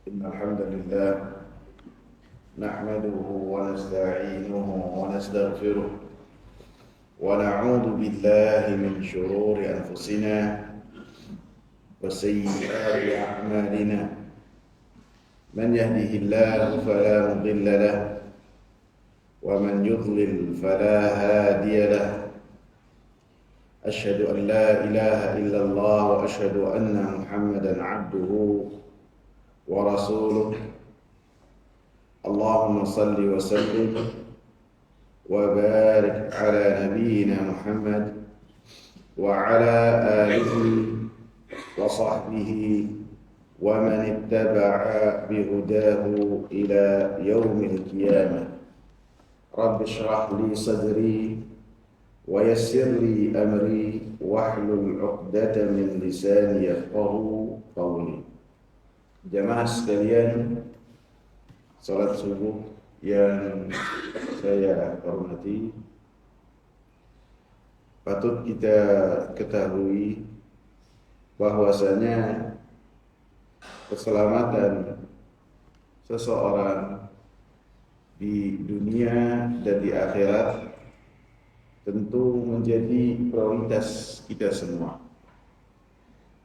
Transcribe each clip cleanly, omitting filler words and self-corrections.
إن الحمد لله نحمده ونستعينه ونستغفره ونعوذ بالله من شرور أنفسنا وسيئات أعمالنا من يهده الله فلا مضل له ومن يضلل فلا هادي له أشهد أن لا إله إلا الله وأشهد أن محمدا عبده ورسوله اللهم صل وسلم وبارك على نبينا محمد وعلى آله وصحبه ومن اتبع بهداه إلى يوم القيامة رب اشرح لي صدري ويسر لي أمري واحلل عقدة من لساني يفقهوا قولي. Jamaah sekalian, salat subuh yang saya hormati, patut kita ketahui bahwasanya keselamatan seseorang di dunia dan di akhirat tentu menjadi prioritas kita semua.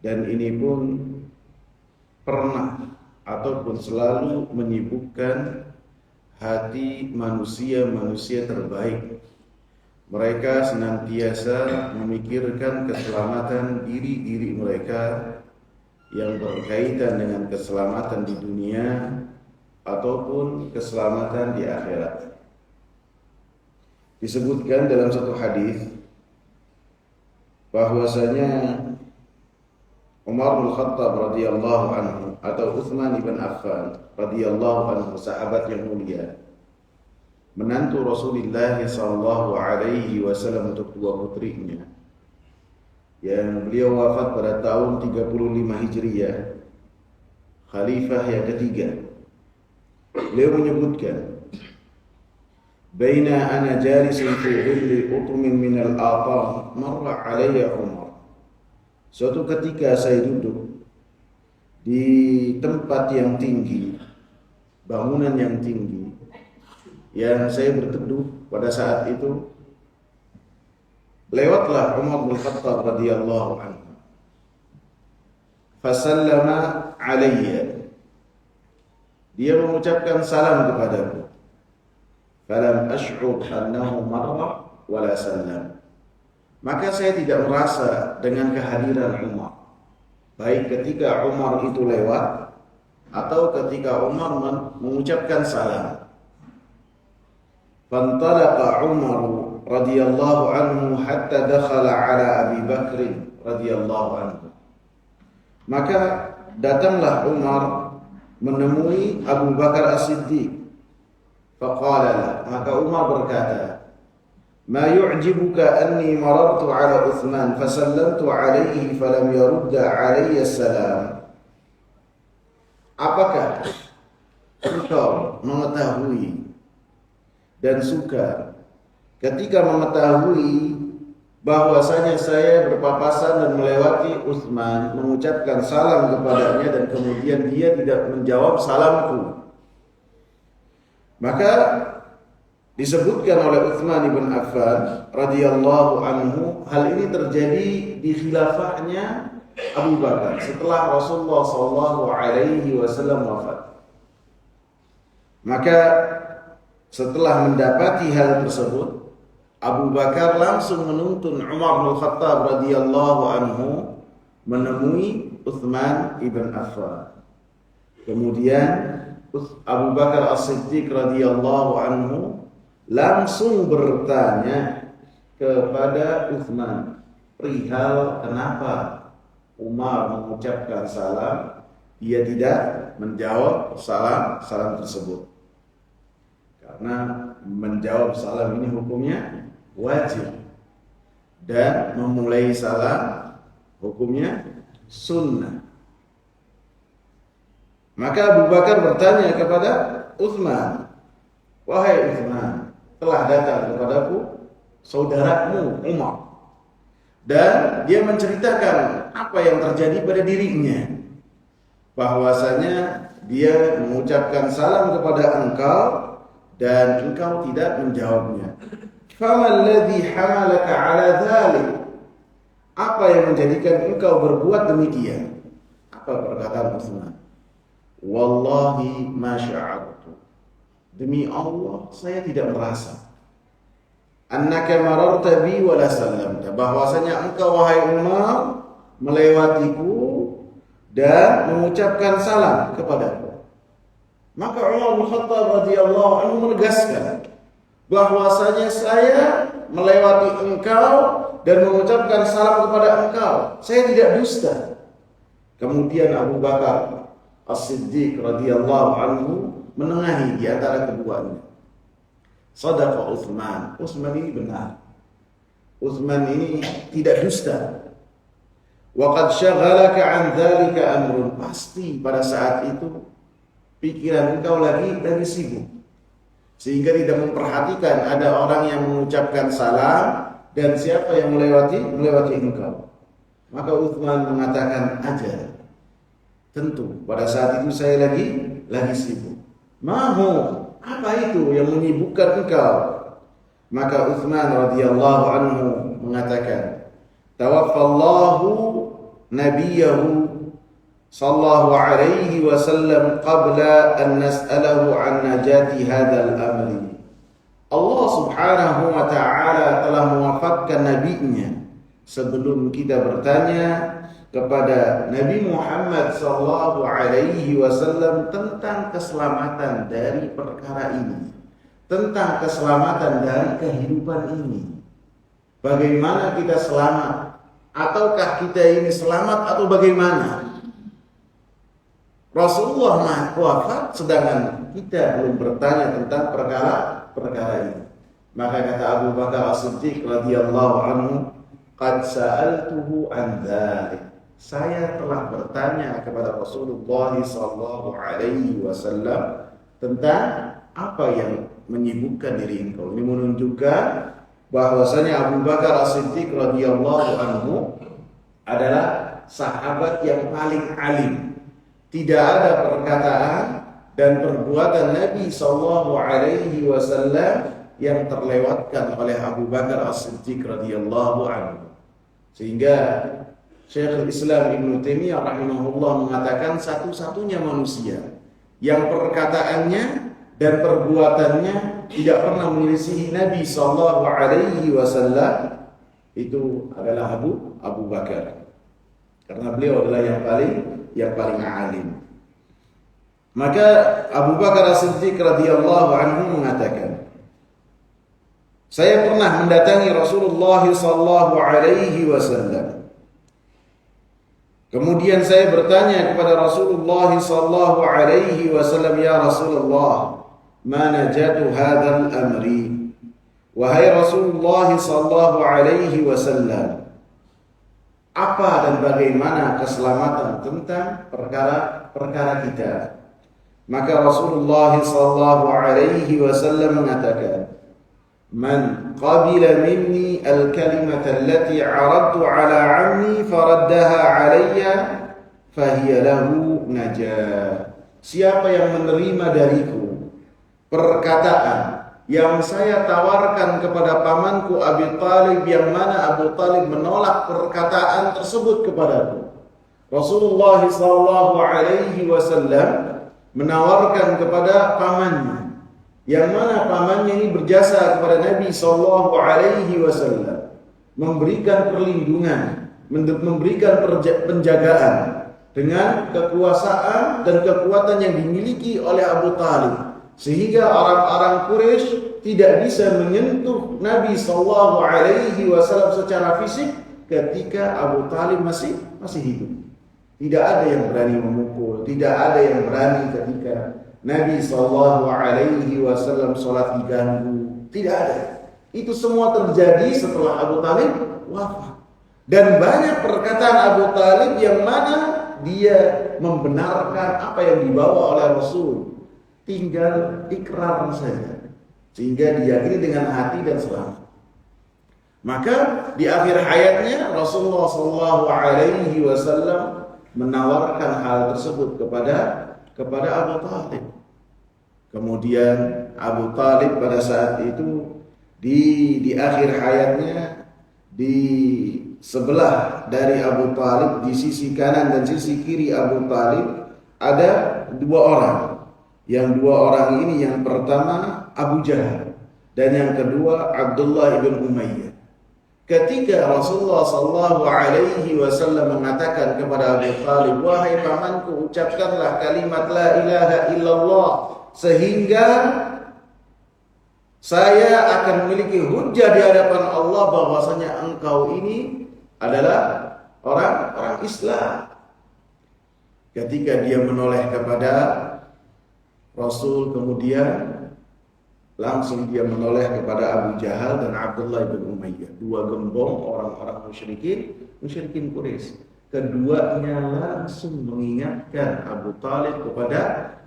Dan ini pun pernah ataupun selalu menyibukkan hati manusia-manusia terbaik. Mereka senantiasa memikirkan keselamatan diri-diri mereka yang berkaitan dengan keselamatan di dunia ataupun keselamatan di akhirat. Disebutkan dalam satu hadis bahwasanya Umar bin Khattab radhiyallahu anhu atau Utsman bin Affan radhiyallahu anhu, sahabat yang mulia, menantu Rasulullah sallallahu alaihi wasallam untuk dua putrinya, yang beliau wafat pada tahun 35 Hijriah, khalifah yang ketiga. Beliau menyebutkan, "Baina ana jalisun fi dhilli utmin min al-atam, marra alayya Umar." Suatu ketika saya duduk di tempat yang tinggi, bangunan yang tinggi, yang saya berteduh pada saat itu, lewatlah Umar bin Khattab radhiyallahu anhu. Fasallama alayya. Dia mengucapkan salam kepadaku. Falam ash'ur annahu marra wala sallam. Maka saya tidak merasa dengan kehadiran Umar, baik ketika Umar itu lewat atau ketika Umar mengucapkan salam. Fantalaqa Umar radhiyallahu anhu hatta dakhala ala Abi Bakr radhiyallahu anhu. Maka datanglah Umar menemui Abu Bakar As-Siddiq. Faqala, maka Umar berkata, "Ma yu'jibuka anni marartu ala Uthman fasallamtu alaihi falam yarudda alayya salam." Apakah engkau mengetahui dan suka ketika mengetahui bahwasanya saya berpapasan dan melewati Uthman, mengucapkan salam kepadanya dan kemudian dia tidak menjawab salamku? Maka disebutkan oleh Utsman bin Affan radhiyallahu anhu, hal ini terjadi di khilafahnya Abu Bakar setelah Rasulullah sallallahu alaihi wasallam wafat. Maka setelah mendapati hal tersebut, Abu Bakar langsung menuntun Umar bin Khattab radhiyallahu anhu menemui Utsman bin Affan. Kemudian Abu Bakar As-Siddiq radhiyallahu anhu langsung bertanya kepada Utsman perihal kenapa Umar mengucapkan salam, dia tidak menjawab salam tersebut. Karena menjawab salam ini hukumnya wajib dan memulai salam hukumnya sunnah. Maka Abu Bakar bertanya kepada Utsman, "Wahai Utsman, telah datang kepadaku saudaramu Umar dan dia menceritakan apa yang terjadi pada dirinya, bahwasanya dia mengucapkan salam kepada engkau dan engkau tidak menjawabnya. Famal ladzi hamalaka ala dzalik? Apa yang menjadikan engkau berbuat demikian? Apa perkataan Utsman? Wallahi ma sya'artu. Demi Allah, saya tidak merasa. Annaka mararta bi wa la sallamta. Bahwasanya engkau wahai Umar melewatiku dan mengucapkan salam kepadaku. Maka Umar bin Khattab radhiyallahu anhu menegaskan bahwasanya saya melewati engkau dan mengucapkan salam kepada engkau. Saya tidak dusta. Kemudian Abu Bakar As-Siddiq radhiyallahu anhu menengahi di antara keduanya. Sadaqa Utsman. Utsman ini benar. Utsman ini tidak dusta. Wa qad syaghalaka an dzalika amrun. Pasti pada saat itu pikiran engkau lagi sibuk. Sehingga tidak memperhatikan ada orang yang mengucapkan salam dan siapa yang melewati engkau. Maka Utsman mengatakan, ajar. Tentu pada saat itu saya lagi sibuk. Mahu, apa itu yang menyibukkan engkau? Maka Utsman radhiyallahu anhu mengatakan, tawaffallahu nabiyahu sallallahu alaihi wasallam qabla an nas'alahu an najati hadzal amri. Allah subhanahu wa ta'ala telah mewafatkan nabinya sebelum kita bertanya kepada Nabi Muhammad sallallahu alaihi wasallam tentang keselamatan dari perkara ini, tentang keselamatan dari kehidupan ini. Bagaimana kita selamat? Ataukah kita ini selamat atau bagaimana? Rasulullah wafat sedangkan kita belum bertanya tentang perkara ini. Maka kata Abu Bakar As-Siddiq radhiyallahu anhu, qad sa'altuhu an dzalik. Saya telah bertanya kepada Rasulullah sallallahu alaihi wasallam tentang apa yang menyibukkan diri engkau. Ini menunjukkan bahwasanya Abu Bakar As-Siddiq radhiyallahu anhu adalah sahabat yang paling alim. Tidak ada perkataan dan perbuatan Nabi sallallahu alaihi wasallam yang terlewatkan oleh Abu Bakar As-Siddiq radhiyallahu anhu. Sehingga Syekhul Islam Ibnu Taimiyah rahimahullah mengatakan satu-satunya manusia yang perkataannya dan perbuatannya tidak pernah menyelisihi Nabi sallallahu alaihi wasallam itu adalah Abu Bakar. Karena beliau adalah yang paling alim. Maka Abu Bakar As-Siddiq radhiyallahu anhu mengatakan, saya pernah mendatangi Rasulullah sallallahu alaihi wasallam. Kemudian saya bertanya kepada Rasulullah sallallahu alaihi wasallam, ya Rasulullah, ma najatu hadzal amri? Wahai Rasulullah sallallahu alaihi wasallam, apa dan bagaimana keselamatan tentang perkara kita? Maka Rasulullah sallallahu alaihi wasallam mengatakan, man qabila minni al-kalimata allati 'aradtu 'ala 'ammi faraddaha 'alayya fahiya lahu najah. Siapa yang menerima dariku perkataan yang saya tawarkan kepada pamanku Abi Thalib, yang mana Abu Thalib menolak perkataan tersebut kepadaku. Rasulullah sallallahu alaihi wasallam menawarkan kepada pamannya, yang mana pamannya ini berjasa kepada Nabi sallallahu alaihi wasallam, memberikan perlindungan, memberikan penjagaan dengan kekuasaan dan kekuatan yang dimiliki oleh Abu Thalib, sehingga orang-orang Quraisy tidak bisa menyentuh Nabi sallallahu alaihi wasallam secara fisik ketika Abu Thalib masih hidup. Tidak ada yang berani memukul, tidak ada yang berani ketika Nabi sallallahu alaihi wasallam salat diganggu, tidak ada. Itu semua terjadi setelah Abu Thalib wafat. Dan banyak perkataan Abu Thalib yang mana dia membenarkan apa yang dibawa oleh Rasul, tinggal ikrar saja, sehingga diyakini dengan hati dan selamat. Maka di akhir hayatnya Rasulullah sallallahu alaihi wasallam menawarkan hal tersebut kepada kepada Abu Talib. Kemudian Abu Talib pada saat itu di akhir hayatnya, di sebelah dari Abu Talib, di sisi kanan dan sisi kiri Abu Talib ada dua orang. Yang dua orang ini, yang pertama Abu Jahal dan yang kedua Abdullah ibn Umayyah. Ketika Rasulullah sallallahu alaihi wasallam mengatakan kepada Abu Talib, "Wahai pamanku, ucapkanlah kalimat la ilaha illallah sehingga saya akan memiliki hujjah di hadapan Allah bahwasanya engkau ini adalah orang Islam." Ketika dia menoleh kepada Rasul, kemudian langsung dia menoleh kepada Abu Jahal dan Abdullah bin Umayyah, dua gembong orang-orang musyrikin Quraisy. Keduanya langsung mengingatkan Abu Talib kepada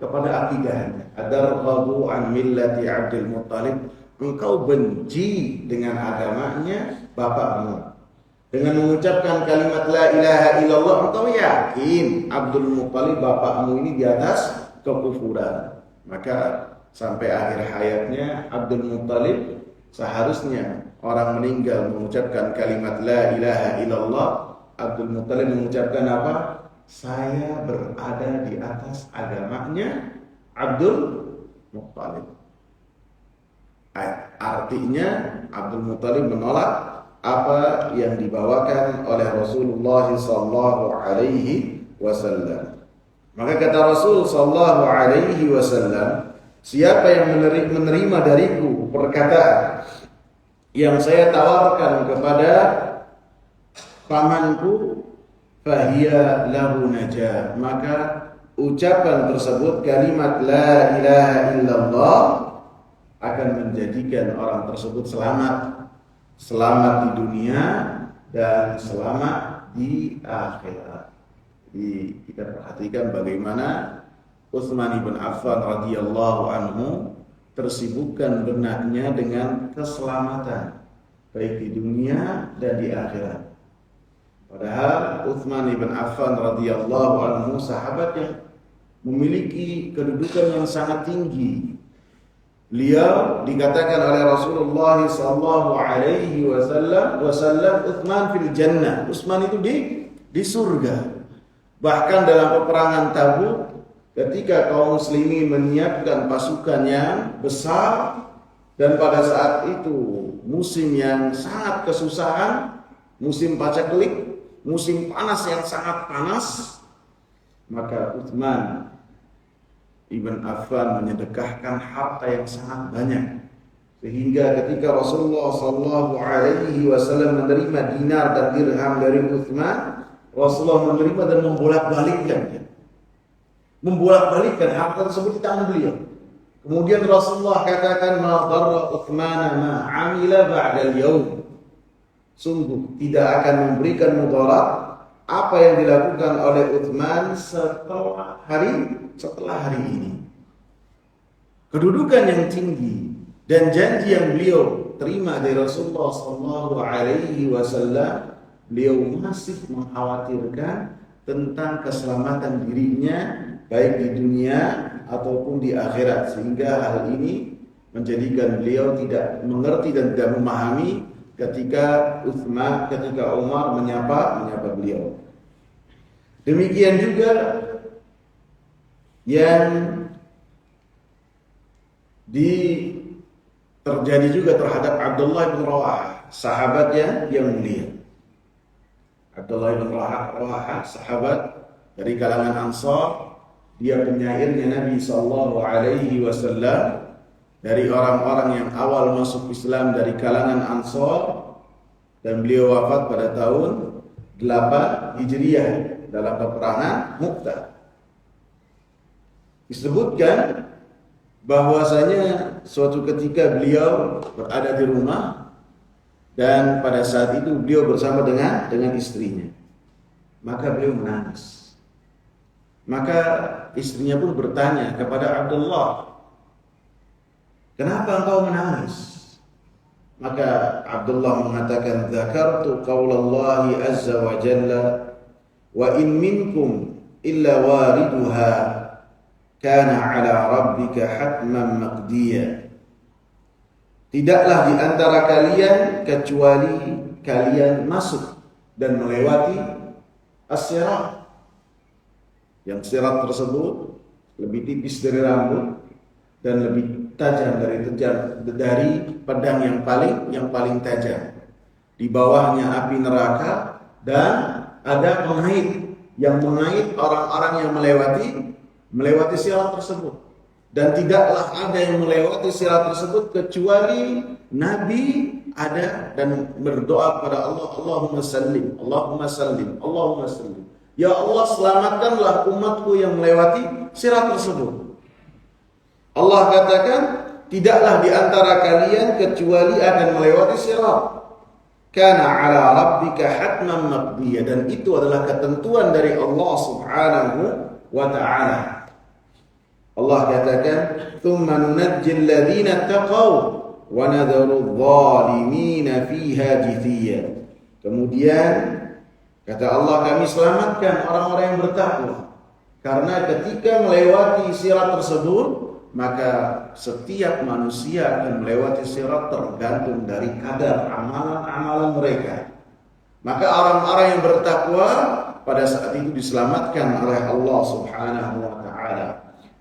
akidahnya. Adarghabu an millati Abdul Muttalib, engkau benci dengan agamanya bapakmu. Dengan mengucapkan kalimat la ilaha illallah, engkau yakin Abdul Muttalib bapakmu ini di atas kekufuran. Maka sampai akhir hayatnya Abdul Muttalib, seharusnya orang meninggal mengucapkan kalimat la ilaha illallah, Abdul Muttalib mengucapkan apa? Saya berada di atas agamanya Abdul Muttalib. Artinya Abdul Muttalib menolak apa yang dibawakan oleh Rasulullah sallallahu alaihi wasallam. Maka kata Rasul sallallahu alaihi wasallam, siapa yang menerima dariku perkataan yang saya tawarkan kepada pamanku, fahiya lahu najah, maka ucapan tersebut, kalimat la ilaha illallah, akan menjadikan orang tersebut selamat di dunia dan selamat di akhirat. Jadi kita perhatikan bagaimana Utsman bin Affan radhiyallahu anhu tersibukkan benaknya dengan keselamatan baik di dunia dan di akhirat. Padahal Utsman bin Affan radhiyallahu anhu sahabat yang memiliki kedudukan yang sangat tinggi. Beliau dikatakan oleh Rasulullah sallallahu alaihi wasallam, Utsman fil jannah. Utsman itu di surga. Bahkan dalam peperangan Tabuk, ketika kaum muslimin menyiapkan pasukan yang besar, dan pada saat itu musim yang sangat kesusahan, musim paceklik, musim panas yang sangat panas, maka Utsman Ibn Affan menyedekahkan harta yang sangat banyak, sehingga ketika Rasulullah sallallahu alaihi wasallam menerima dinar dan dirham dari Utsman, Rasulullah menerima dan membolak-balikkan harta tersebut di tangan beliau. Kemudian Rasulullah katakan, ma darra Utsman ma amila ba'da al-yaum, sungguh tidak akan memberikan mudarat apa yang dilakukan oleh Utsman setelah hari ini. Kedudukan yang tinggi dan janji yang beliau terima dari Rasulullah sallallahu alaihi wasallam, beliau masih mengkhawatirkan tentang keselamatan dirinya baik di dunia ataupun di akhirat, sehingga hal ini menjadikan beliau tidak mengerti dan tidak memahami ketika Umar menyapa beliau. Demikian juga yang terjadi juga terhadap Abdullah bin Rawahah, sahabatnya yang mulia. Abdullah bin Rawahah, sahabat dari kalangan Ansar, dia penyairnya Nabi sallallahu alaihi wasallam, dari orang-orang yang awal masuk Islam dari kalangan Ansar, dan beliau wafat pada tahun 8 Hijriah dalam peperangan Mu'tah. Disebutkan bahwasanya suatu ketika beliau berada di rumah, dan pada saat itu beliau bersama dengan istrinya. Maka beliau menangis. Maka istrinya pun bertanya kepada Abdullah, kenapa engkau menangis? Maka Abdullah mengatakan, dzakartu qaulallahi azza wa jalla, wa in minkum illa wariduha. kana 'ala rabbika hatman maqdiya. Tidaklah di antara kalian kecuali kalian masuk dan melewati as-sirat. Yang sirat tersebut lebih tipis dari rambut dan lebih tajam dari pedang yang paling tajam. Di bawahnya api neraka dan ada pengait yang mengait orang-orang yang melewati sirat tersebut. Dan tidaklah ada yang melewati sirat tersebut kecuali Nabi ada dan berdoa kepada Allah, Allahumma sallim, Allahumma sallim, Allahumma sallim. Ya Allah, selamatkanlah umatku yang melewati sirat tersebut. Allah katakan, tidaklah di antara kalian kecuali akan melewati sirat. Kana 'ala rabbika hatman maqdiya, dan itu adalah ketentuan dari Allah Subhanahu wa ta'ala. Allah katakan, "Tsumma nunajjil ladzina taqaw wa nadharu adh-dhalimina fiha jithiya." Kemudian kata Allah, kami selamatkan orang-orang yang bertakwa. Karena ketika melewati sirat tersebut, maka setiap manusia akan melewati sirat tergantung dari kadar amalan-amalan mereka. Maka orang-orang yang bertakwa pada saat itu diselamatkan oleh Allah Subhanahu wa ta'ala.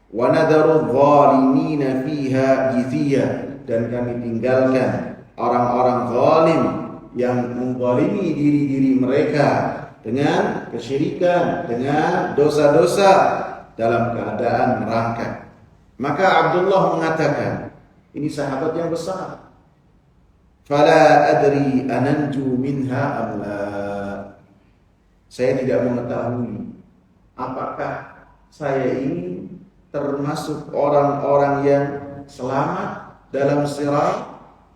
Wa nadharu adh-dhalimina fiha jithiya, dan kami tinggalkan orang-orang zalim yang menzalimi diri-diri mereka dengan kesyirikan, dengan dosa-dosa dalam keadaan merangkak. Maka Abdullah mengatakan, ini sahabat yang besar. Fala adri ananju minha am la. Saya tidak mengetahui apakah saya ini termasuk orang-orang yang selamat dalam sirat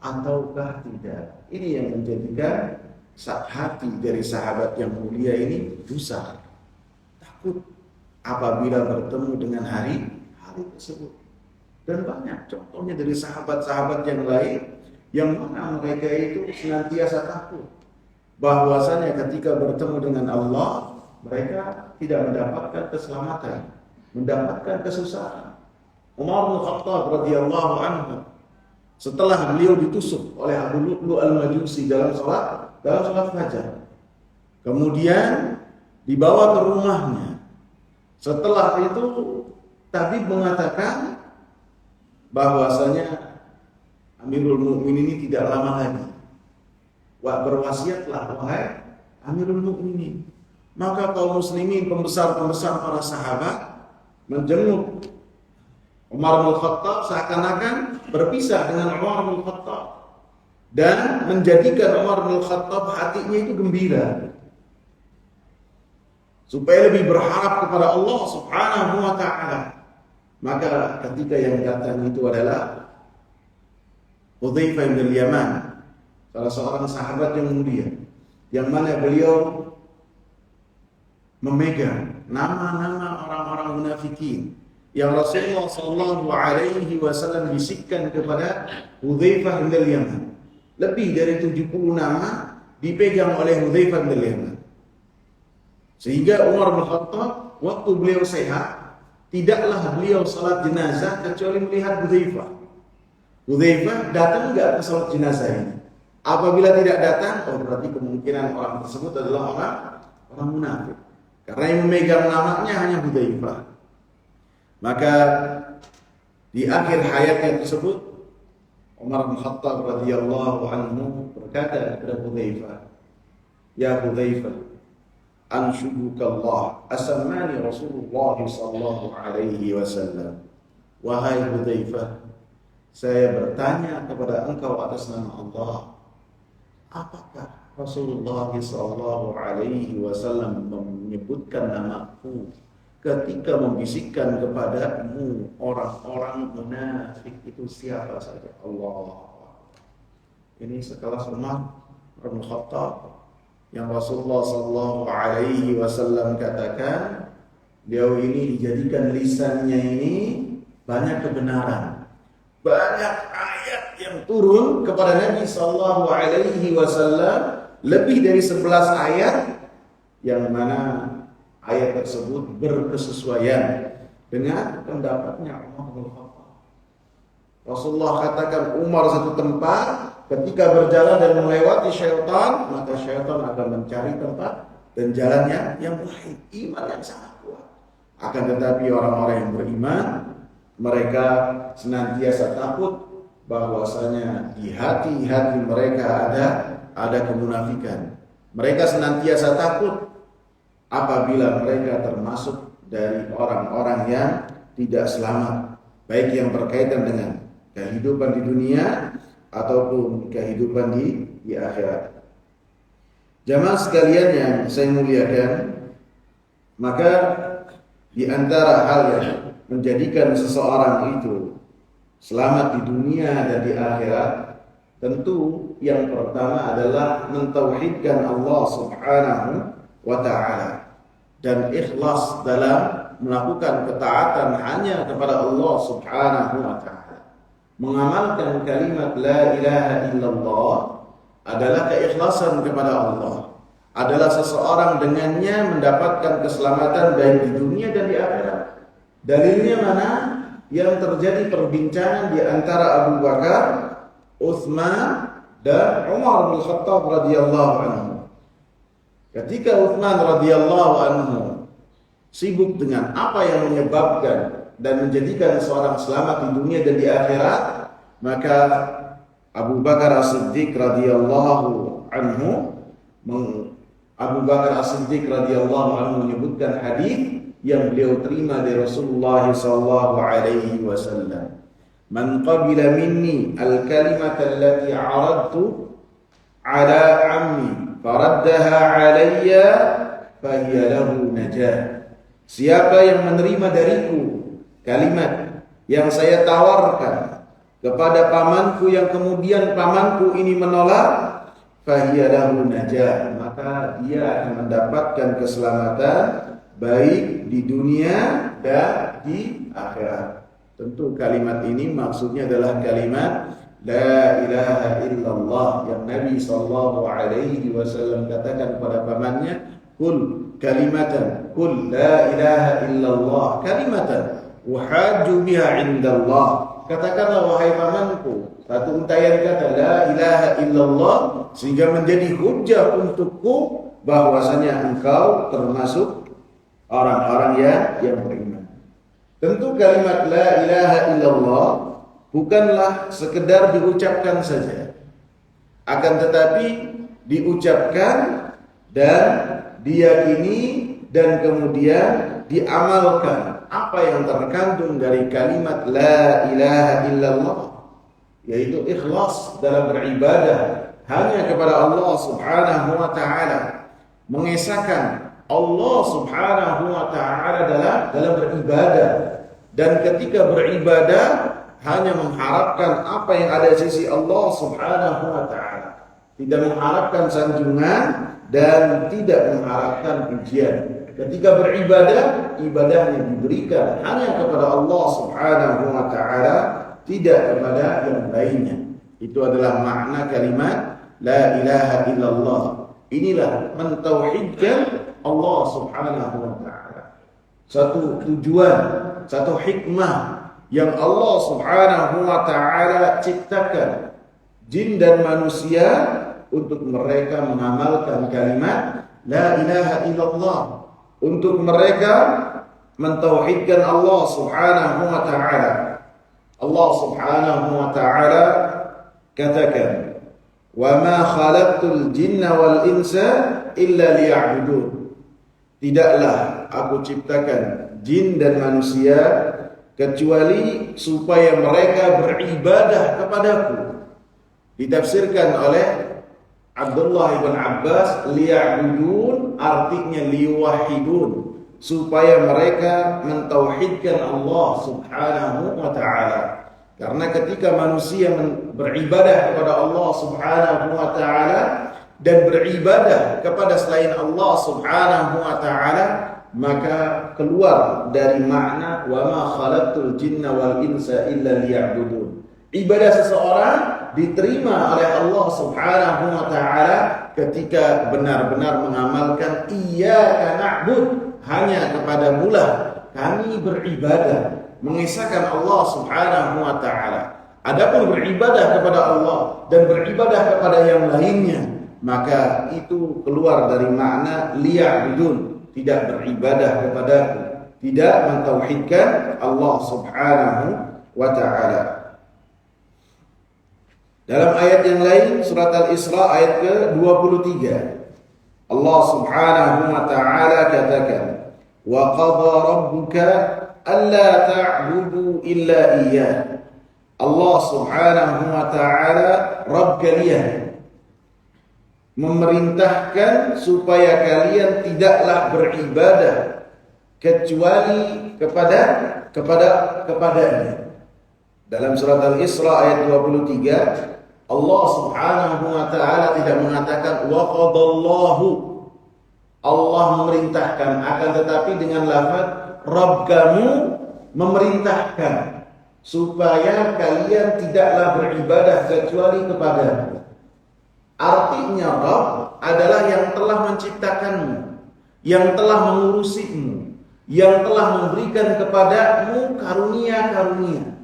ataukah tidak. Ini yang menjadikan hati dari sahabat yang mulia ini gusar, takut apabila bertemu dengan hari tersebut. Dan banyak contohnya dari sahabat-sahabat yang lain yang mana mereka itu senantiasa takut bahwasanya ketika bertemu dengan Allah mereka tidak mendapatkan keselamatan, mendapatkan kesusahan. Umar bin Khattab radhiyallahu anhu, setelah beliau ditusuk oleh Abu Lu'lu' al-Majusi dalam salat fajar, kemudian dibawa ke rumahnya. Setelah itu tabib mengatakan bahwasanya Amirul Mukminin ini tidak lama lagi berwasiatlah wahai Amirul Mukminin. Maka kaum muslimin, pembesar-pembesar para sahabat menjenguk Umar bin Khattab, seakan-akan berpisah dengan Umar bin Khattab dan menjadikan Umar bin Khattab hatinya itu gembira supaya lebih berharap kepada Allah Subhanahu wa ta'ala. Maka ketika yang datang itu adalah Hudzaifah bin Yaman, salah seorang sahabat yang mulia, yang mana beliau memegang nama-nama orang-orang munafikin yang Rasulullah sallallahu alaihi wasallam bisikkan kepada Hudzaifah bin Yaman. Lebih dari 70 nama dipegang oleh Hudzaifah bin Yaman. Sehingga Umar bin Khattab waktu beliau sehat, tidaklah beliau salat jenazah kecuali melihat Hudzaifah. Hudzaifah datang enggak ke salat jenazah ini? Apabila tidak datang, berarti kemungkinan orang tersebut adalah orang munafik. Karena yang memegang namanya hanya Hudzaifah. Maka di akhir hayatnya tersebut, Umar bin Khattab radhiyallahu anhu berkata kepada Hudzaifah, "Ya Hudzaifah, anshudukallah asammani Rasulullah sallallahu alaihi wasallam." Wahai Hudzaifah, saya bertanya kepada engkau atas nama Allah, apakah Rasulullah sallallahu alaihi wasallam menyebutkan namaku ketika membisikkan kepadamu orang-orang munafik itu siapa saja? Allah. Ini sekelas Umar bin Khattab yang Rasulullah sallallahu alaihi wasallam katakan, beliau ini dijadikan lisannya ini banyak kebenaran, banyak ayat yang turun kepada Nabi sallallahu alaihi wasallam, lebih dari 11 ayat yang mana ayat tersebut berkesesuaian dengan pendapatnya Umar bin Khattab. Rasulullah katakan Umar satu tempat, ketika berjalan dan melewati syaitan, maka syaitan akan mencari tempat dan jalannya yang lain. Iman yang sangat kuat. Akan tetapi orang-orang yang beriman, mereka senantiasa takut bahwasanya di hati-hati mereka ada kemunafikan. Mereka senantiasa takut apabila mereka termasuk dari orang-orang yang tidak selamat, baik yang berkaitan dengan kehidupan di dunia ataupun kehidupan di akhirat. Jamaah sekalian yang saya muliakan, maka di antara hal yang menjadikan seseorang itu selamat di dunia dan di akhirat, tentu yang pertama adalah mentauhidkan Allah Subhanahu wa ta'ala dan ikhlas dalam melakukan ketaatan hanya kepada Allah Subhanahu wa ta'ala. Mengamalkan kalimat la ilaha illallah adalah keikhlasan kepada Allah, adalah seseorang dengannya mendapatkan keselamatan baik di dunia dan di akhirat. Dalilnya mana? Yang terjadi perbincangan di antara Abu Bakar, Utsman dan Umar bin Khattab radhiyallahu anhu. Ketika Utsman radhiyallahu anhu sibuk dengan apa yang menyebabkan dan menjadikan seorang selamat di dunia dan di akhirat, maka Abu Bakar As-Siddiq radhiyallahu anhu menyebutkan hadis yang beliau terima dari Rasulullah sallallahu alaihi wasallam. Man qabila minni al-kalimata allati 'aradtu ala 'ammi faraddaha 'alayya fahiya lahu najah. Siapa yang menerima dariku kalimat yang saya tawarkan kepada pamanku yang kemudian pamanku ini menolak, fahiya lahu najah, maka dia akan mendapatkan keselamatan baik di dunia dan di akhirat. Tentu kalimat ini maksudnya adalah kalimat la ilaha illallah yang Nabi sallallahu alaihi wasallam katakan kepada pamannya, kul kalimatan, kul la ilaha illallah kalimatan uhajju biha indallah. Katakanlah wahai pamanku satu untayan kata la ilaha illallah sehingga menjadi hujjah untukku bahwasanya engkau termasuk orang-orang yang beriman. Tentu kalimat la ilaha illallah bukanlah sekedar diucapkan saja, akan tetapi diucapkan dan diyakini dan kemudian diamalkan apa yang terkandung dari kalimat la ilaha illallah, yaitu ikhlas dalam beribadah hanya kepada Allah Subhanahu wa ta'ala, mengesahkan Allah Subhanahu wa ta'ala dalam beribadah, dan ketika beribadah hanya mengharapkan apa yang ada di sisi Allah Subhanahu wa ta'ala, tidak mengharapkan sanjungan dan tidak mengharapkan pujian. Ketika beribadah, ibadahnya diberikan hanya kepada Allah Subhanahu wa ta'ala, tidak kepada yang lainnya. Itu adalah makna kalimat la ilaha illallah. Inilah mentauhidkan Allah Subhanahu wa ta'ala. Satu tujuan, satu hikmah yang Allah Subhanahu wa ta'ala ciptakan jin dan manusia untuk mereka mengamalkan kalimat la ilaha illallah, untuk mereka mentauhidkan Allah Subhanahu wa ta'ala. Allah Subhanahu wa ta'ala katakan, "Wa ma khalaqtul jinna wal insa illa liya'budun." Tidaklah aku ciptakan jin dan manusia kecuali supaya mereka beribadah kepadaku. Ditafsirkan oleh Abdullah ibn Abbas, liya'budun artinya liwahidun, supaya mereka mentauhidkan Allah Subhanahu wa ta'ala. Karena ketika manusia beribadah kepada Allah Subhanahu wa ta'ala dan beribadah kepada selain Allah Subhanahu wa ta'ala, maka keluar dari makna wa ma khalaqtul jinna wal insa illa liya'budun. Ibadah seseorang diterima oleh Allah Subhanahu wa ta'ala ketika benar-benar mengamalkan iyyaka na'bud, hanya kepadamu lah kami beribadah, mengesahkan Allah Subhanahu wa taala. Adapun beribadah kepada Allah dan beribadah kepada yang lainnya, maka itu keluar dari makna liya'budun, tidak beribadah kepadaku, tidak mentauhidkan Allah Subhanahu wa taala. Dalam ayat yang lain, surat Al-Isra ayat ke-23, Allah Subhanahu wa taala katakan, "Wa qadha rabbuka alla ta'budu illa iyyah." Allah Subhanahu wa taala, Rabb kalian, memerintahkan supaya kalian tidaklah beribadah kecuali kepadanya. Dalam surat Al-Isra ayat 23, Allah Subhanahu wa taala tidak mengatakan wa qadallahu, Allah memerintahkan, akan tetapi dengan lafaz Rabb kamu memerintahkan supaya kalian tidaklah beribadah kecuali kepada-Nya. Artinya Rabb adalah yang telah menciptakanmu, yang telah mengurusimu, yang telah memberikan kepadamu karunia-karunia,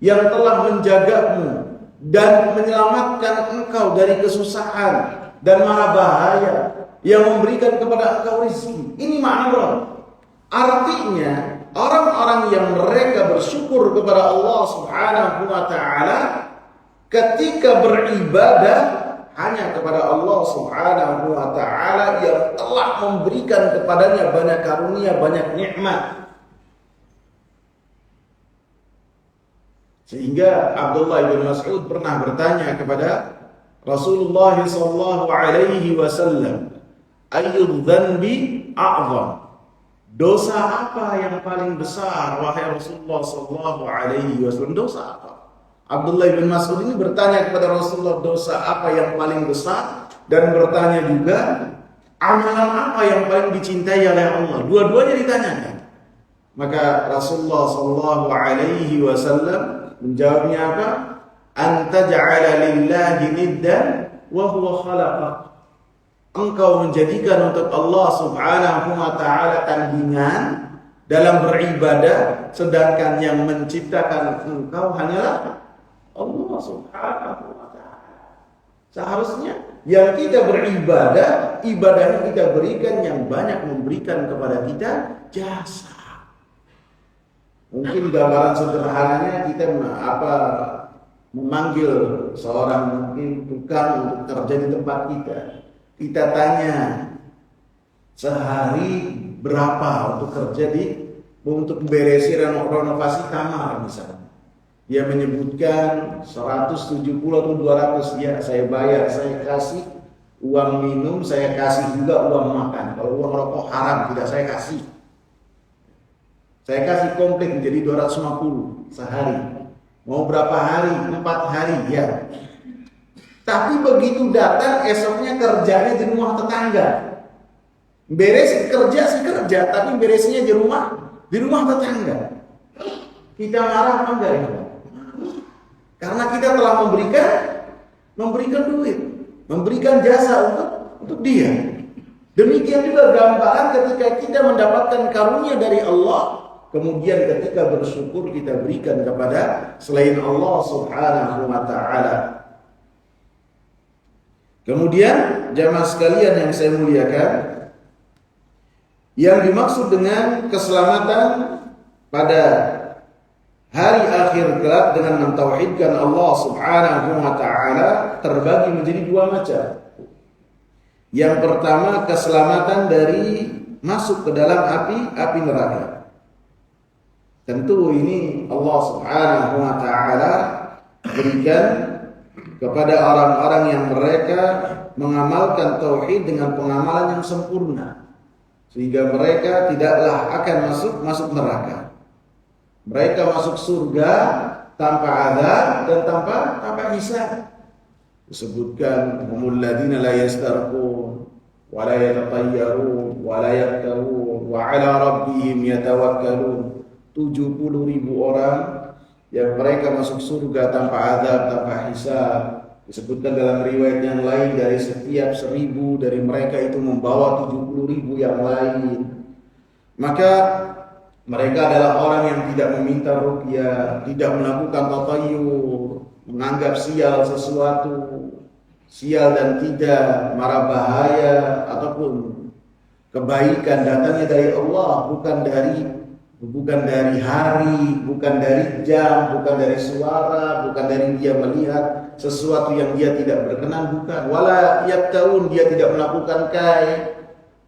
yang telah menjagamu dan menyelamatkan engkau dari kesusahan dan mara bahaya, yang memberikan kepada engkau rezeki. Ini makna Rabb. Artinya orang-orang yang mereka bersyukur kepada Allah Subhanahu wa taala ketika beribadah hanya kepada Allah Subhanahu wa taala yang telah memberikan kepadanya banyak karunia, banyak nikmat. Sehingga Abdullah bin Mas'ud pernah bertanya kepada Rasulullah sallallahu alaihi wasallam, "Ayyudz dzanbi a'zam?" Dosa apa yang paling besar wahai Rasulullah sallallahu alaihi wasallam? Dosa apa? Abdullah bin Mas'ud ini bertanya kepada Rasulullah, dosa apa yang paling besar, dan bertanya juga amalan apa yang paling dicintai oleh Allah. Dua-duanya ditanyakan. Maka Rasulullah sallallahu alaihi wasallam menjawabnya apa? Anta ja'ala lillahi niddan wa huwa khalaqak. Engkau menjadikan untuk Allah Subhanahu wa taala tandingan dalam beribadah, sedangkan yang menciptakan engkau hanyalah Allah Subhanahu wa taala. Seharusnya yang kita beribadah, ibadahnya kita berikan yang banyak memberikan kepada kita jasa. Mungkin gambaran sederhananya kita memanggil seorang mungkin tukang untuk kerja di tempat kita. Kita tanya sehari berapa untuk kerja untuk beresin renovasi kamar misalnya. Dia menyebutkan 170 atau 200, ya saya bayar, saya kasih uang minum, saya kasih juga uang makan. Kalau uang rokok haram tidak saya kasih. Saya kasih komplit menjadi 250 sehari. Mau berapa hari? 4 hari ya. Tapi begitu datang esoknya kerjanya di rumah tetangga. Beres kerja sih kerja, tapi beresnya di rumah tetangga. Kita marah apa enggak ya? Karena kita telah memberikan duit, memberikan jasa untuk dia. Demikian juga gambaran ketika kita mendapatkan karunia dari Allah, kemudian ketika bersyukur kita berikan kepada selain Allah Subhanahu wa taala. Kemudian jamaah sekalian yang saya muliakan, yang dimaksud dengan keselamatan pada hari akhir kelak dengan mentauhidkan Allah Subhanahu wa taala terbagi menjadi dua macam. Yang pertama, keselamatan dari masuk ke dalam api neraka. Tentu ini Allah Subhanahu wa taala berikan kepada orang-orang yang mereka mengamalkan tauhid dengan pengamalan yang sempurna, sehingga mereka tidaklah akan masuk neraka. Mereka masuk surga tanpa azab dan tanpa hisab. Disebutkan humul ladzina la yastarqun wa la yatatayyarun wa la yaktawun wa ala rabbihim yatawakkalun. 70.000 orang yang mereka masuk surga tanpa azab, tanpa hisab. Disebutkan dalam riwayat yang lain, dari setiap 1.000 dari mereka itu membawa 70.000 yang lain. Maka Mereka adalah orang yang tidak meminta ruqyah, tidak melakukan tatayur, menganggap sial sesuatu, sial dan tidak, mara bahaya ataupun kebaikan datangnya dari Allah, bukan dari hari, bukan dari jam, bukan dari suara, bukan dari dia melihat sesuatu yang dia tidak berkenan, bukan. Wala yaktawun, dia tidak melakukan kai.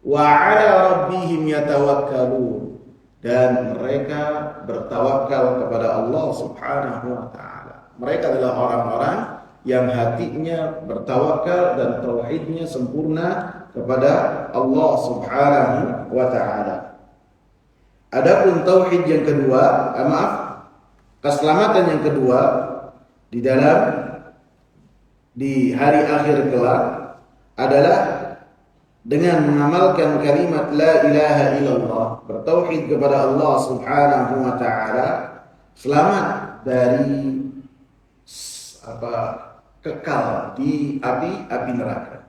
Wa 'ala rabbihim yatawakkalun, dan mereka bertawakal kepada Allah Subhanahu wa taala. Mereka adalah orang-orang yang hatinya bertawakal dan tauhidnya sempurna kepada Allah Subhanahu wa taala. Adapun tauhid yang kedua, keselamatan yang kedua di hari akhir kelak adalah dengan mengamalkan kalimat la ilaha illallah, bertauhid kepada Allah Subhanahu wa taala, selamat dari kekal di api neraka.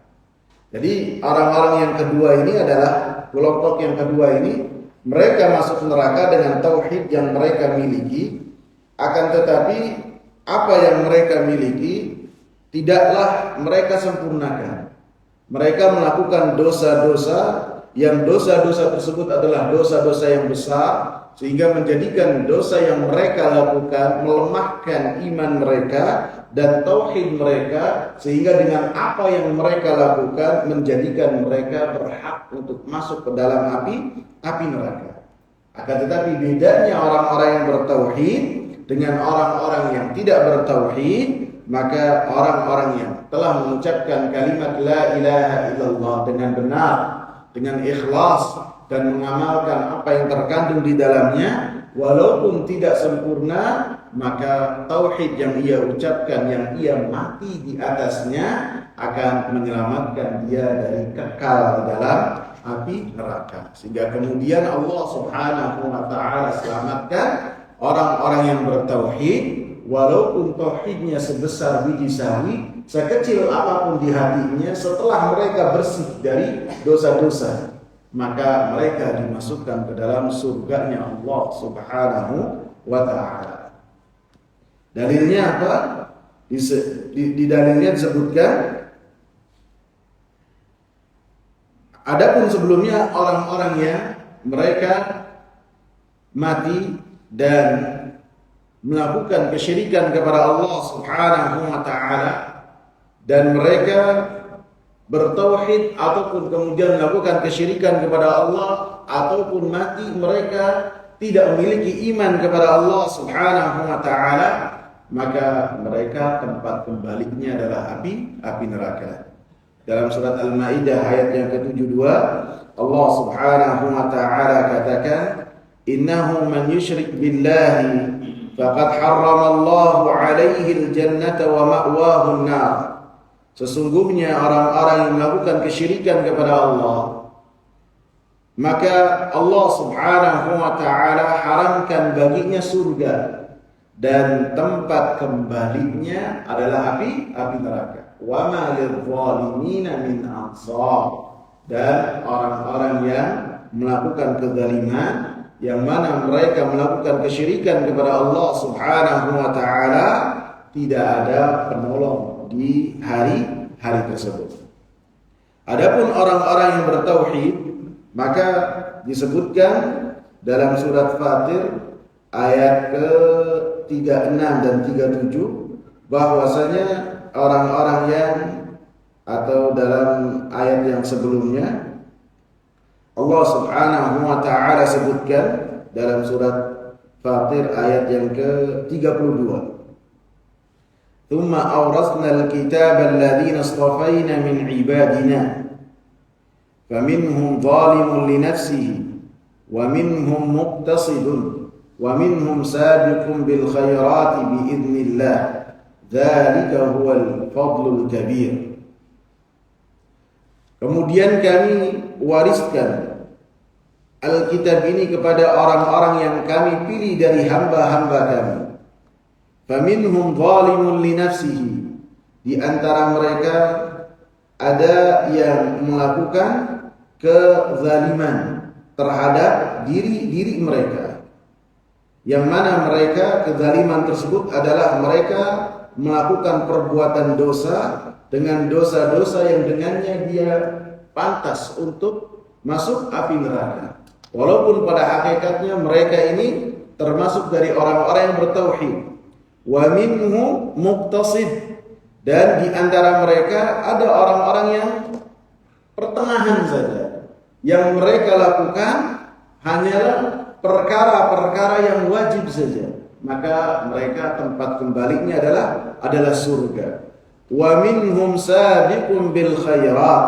Jadi orang-orang yang kedua ini adalah kelompok yang kedua ini, mereka masuk neraka dengan tauhid yang mereka miliki, akan tetapi apa yang mereka miliki tidaklah mereka sempurnakan. Mereka melakukan dosa-dosa yang dosa-dosa tersebut adalah dosa-dosa yang besar, sehingga menjadikan dosa yang mereka lakukan melemahkan iman mereka dan tauhid mereka, sehingga dengan apa yang mereka lakukan menjadikan mereka berhak untuk masuk ke dalam api neraka. Akan tetapi bedanya orang-orang yang bertauhid dengan orang-orang yang tidak bertauhid, maka orang-orang yang telah mengucapkan kalimat la ilaha illallah dengan benar, dengan ikhlas, dan mengamalkan apa yang terkandung di dalamnya, walaupun tidak sempurna, maka tauhid yang ia ucapkan, yang ia mati di atasnya, akan menyelamatkan dia dari kekal di dalam api neraka. Sehingga kemudian Allah Subhanahu wa taala selamatkan orang-orang yang bertauhid, walaupun tauhidnya sebesar biji sawi, sekecil apapun di hatinya, setelah mereka bersih dari dosa-dosa, maka mereka dimasukkan ke dalam surganya Allah Subhanahu wa taala. Dalilnya apa? Di dalilnya disebutkan, adapun sebelumnya orang-orang yang mereka mati dan melakukan kesyirikan kepada Allah Subhanahu wa taala, dan mereka bertauhid ataupun kemudian melakukan kesyirikan kepada Allah, ataupun mati mereka tidak memiliki iman kepada Allah Subhanahu wa taala, maka mereka tempat kembalinya adalah api neraka. Dalam surat Al-Maidah ayat yang ke-72, Allah Subhanahu wa taala katakan, innahu man yusyrik billahi faqad harramallahu alaihi al-jannata wa ma'wahu an-nar. Sesungguhnya orang-orang yang melakukan kesyirikan kepada Allah, maka Allah Subhanahu wa taala haramkan baginya surga, dan tempat kembalinya adalah api neraka. Wa ma lidh-dhalimina min ansar. Dan orang-orang yang melakukan kezaliman, yang mana mereka melakukan kesyirikan kepada Allah Subhanahu wa taala, tidak ada penolong di hari tersebut. Adapun orang-orang yang bertauhid, maka disebutkan dalam surat Fatir ayat ke-36 dan 37 bahwasanya orang-orang yang, atau dalam ayat yang sebelumnya Allah Subhanahu wa taala sebutkan dalam surat Fatir ayat yang ke-32, "Tsumma awrasna al-kitaba alladhina istafayna min ibadina faminhum zalimun li nafsihi wa minhum muqtasidun wa minhum sabiqun bil khairati bi idznillah dzalika huwal fadlul kabir." Kemudian kami wariskan Alkitab ini kepada orang-orang yang kami pilih dari hamba-hamba kami. Faminhum zalimun li nafsihi, di antara mereka ada yang melakukan kezaliman terhadap diri mereka. yang mana mereka kezaliman tersebut adalah mereka melakukan perbuatan dosa dengan dosa-dosa yang dengannya dia pantas untuk masuk api neraka. Walaupun pada hakikatnya mereka ini termasuk dari orang-orang yang bertauhid. Wa minhu muqtasid, dan di antara mereka ada orang-orang yang pertengahan saja. Yang mereka lakukan hanyalah perkara-perkara yang wajib saja. Maka mereka tempat kembalinya adalah surga. Wa minhum sabiqun bil khairat,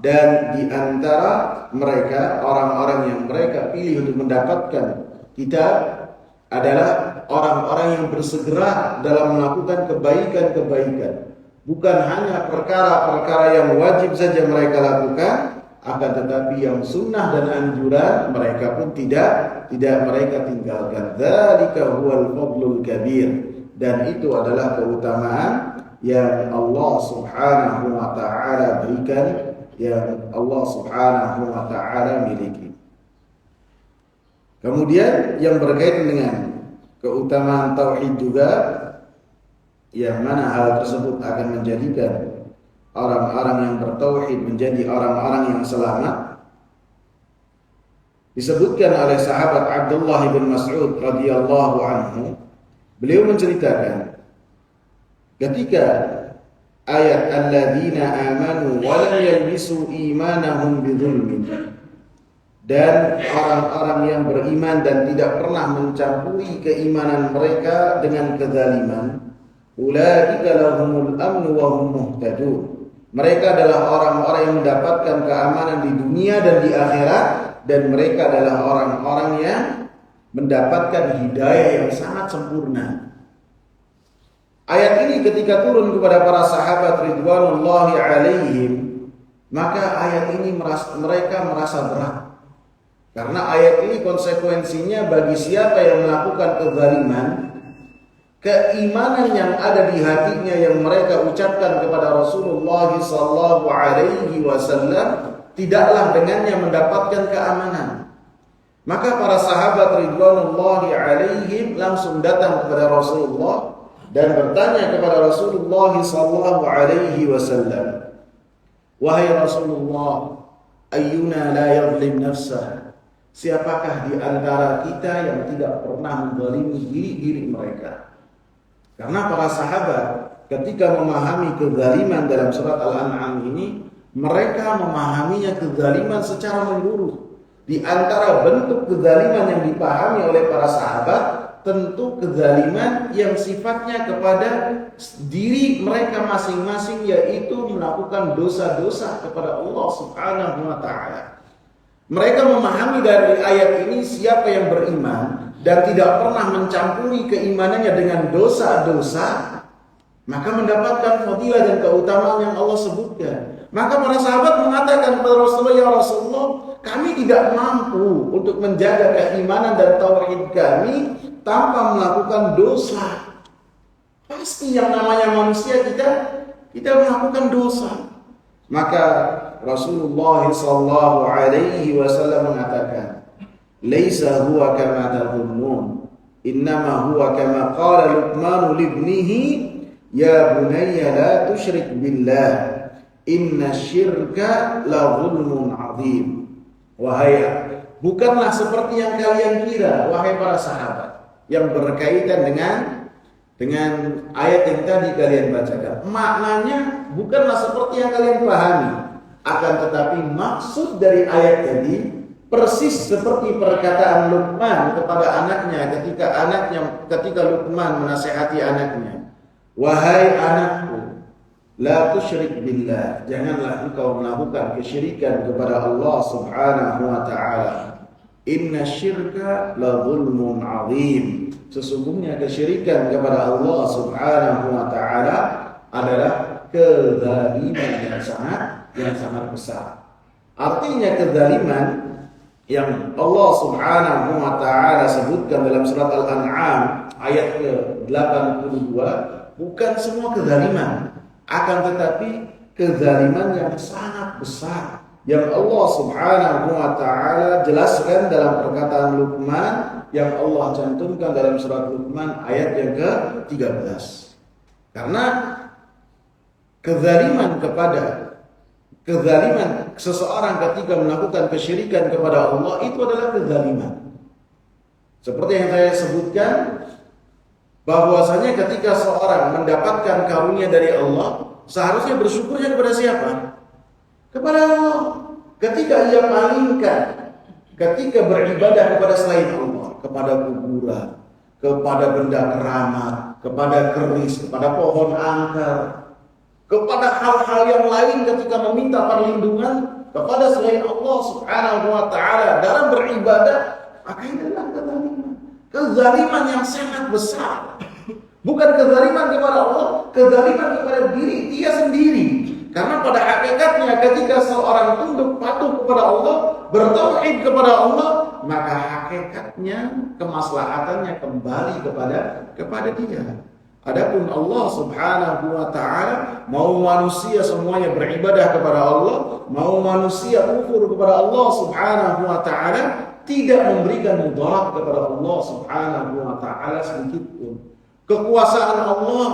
dan di antara mereka orang-orang yang mereka pilih untuk mendapatkan kitab adalah orang-orang yang bersegera dalam melakukan kebaikan-kebaikan. Bukan hanya perkara-perkara yang wajib saja mereka lakukan, akan tetapi yang sunnah dan anjuran mereka pun tidak mereka tinggalkan. Dzalika huwal fadlul kabir, dan itu adalah keutamaan yang Allah Subhanahu wa taala berikan, yang Allah Subhanahu wa taala miliki. Kemudian yang berkaitan dengan keutamaan tauhid juga, yang mana hal tersebut akan menjadikan orang-orang yang bertauhid menjadi orang-orang yang selamat, disebutkan oleh sahabat Abdullah bin Mas'ud radhiyallahu anhu. Beliau menceritakan ketika ayat alladzina amanu wa lam yalbisu imanahum bidzulmin, dan orang-orang yang beriman dan tidak pernah mencampuri keimanan mereka dengan kezaliman, ulaika lahumul amnu wa hum muhtadun. Mereka adalah orang-orang yang mendapatkan keamanan di dunia dan di akhirat, dan mereka adalah orang-orang yang mendapatkan hidayah yang sangat sempurna. Ayat ini ketika turun kepada para sahabat ridwanullahi alaihim, maka ayat ini mereka merasa berat. Karena ayat ini konsekuensinya bagi siapa yang melakukan kezaliman, keimanan yang ada di hatinya yang mereka ucapkan kepada Rasulullah sallallahu alaihi wasallam tidaklah dengannya mendapatkan keamanan. Maka para sahabat ridwanullahi alaihim langsung datang kepada Rasulullah dan bertanya kepada Rasulullah sallallahu alaihi wasallam, "Wahai Rasulullah, ayyuna la yadhlim nafsah?" Siapakah di antara kita yang tidak pernah menzalimi diri mereka? Karena para sahabat ketika memahami kezaliman dalam surat Al-An'am ini, mereka memahaminya kezaliman secara menyeluruh. Di antara bentuk kezaliman yang dipahami oleh para sahabat, tentu kezaliman yang sifatnya kepada diri mereka masing-masing, yaitu melakukan dosa-dosa kepada Allah Subhanahu wa taala. Mereka memahami dari ayat ini siapa yang beriman dan tidak pernah mencampuri keimanannya dengan dosa-dosa, maka mendapatkan fadilah dan keutamaan yang Allah sebutkan. Maka para sahabat mengatakan kepada Rasulullah, "Ya Rasulullah, kami tidak mampu untuk menjaga keimanan dan tauhid kami tanpa melakukan dosa." Pasti yang namanya manusia kita melakukan dosa. Maka Rasulullah sallallahu alaihi wasallam mengatakan, "Laisa huwa kama tadhunnun, innama huwa kama qala Luqman li ibnihi, ya bunayya la tusyrik billah, inna syirka la zulmun azim." Wahai, bukanlah seperti yang kalian kira, wahai para sahabat, yang berkaitan dengan ayat yang tadi kalian bacakan. Maknanya bukanlah seperti yang kalian pahami, akan tetapi maksud dari ayat tadi persis seperti perkataan Luqman kepada anaknya ketika Luqman menasihati anaknya, "Wahai anakku, la tusyrik billah, janganlah engkau melakukan kesyirikan kepada Allah Subhanahu wa taala. Inna syirka la zulmun azim, sesungguhnya kesyirikan kepada Allah Subhanahu wa taala adalah kezaliman yang sangat besar." Artinya kezaliman yang Allah Subhanahu wa taala sebutkan dalam surat Al-An'am ayat ke-82 bukan semua kezaliman, akan tetapi kezaliman yang sangat besar yang Allah Subhanahu wa taala jelaskan dalam perkataan Luqman yang Allah cantumkan dalam surat Luqman ayat yang ke-13. Karena kezaliman seseorang ketika melakukan kesyirikan kepada Allah itu adalah kezaliman. Seperti yang saya sebutkan, bahwasanya ketika seorang mendapatkan karunia dari Allah, seharusnya bersyukurnya kepada siapa? Kepada Allah. Ketika ia palingkan, ketika beribadah kepada selain Allah, kepada kuburan, kepada benda keramat, kepada keris, kepada pohon angker, kepada hal-hal yang lain ketika meminta perlindungan kepada selain Allah Subhanahu wa taala dalam beribadah, maka ini adalah kezaliman. Kezaliman yang sangat besar. Bukan kezaliman kepada Allah, kezaliman kepada diri dia sendiri. Karena pada hakikatnya ketika seorang tunduk patuh kepada Allah, bertauhid kepada Allah, maka hakikatnya kemaslahatannya kembali kepada dia. Adapun Allah Subhanahu wa taala mau manusia semuanya beribadah kepada Allah, mau manusia kufur kepada Allah Subhanahu wa taala, tidak memberikan mudarat kepada Allah Subhanahu wa taala sedikit pun. Kekuasaan Allah,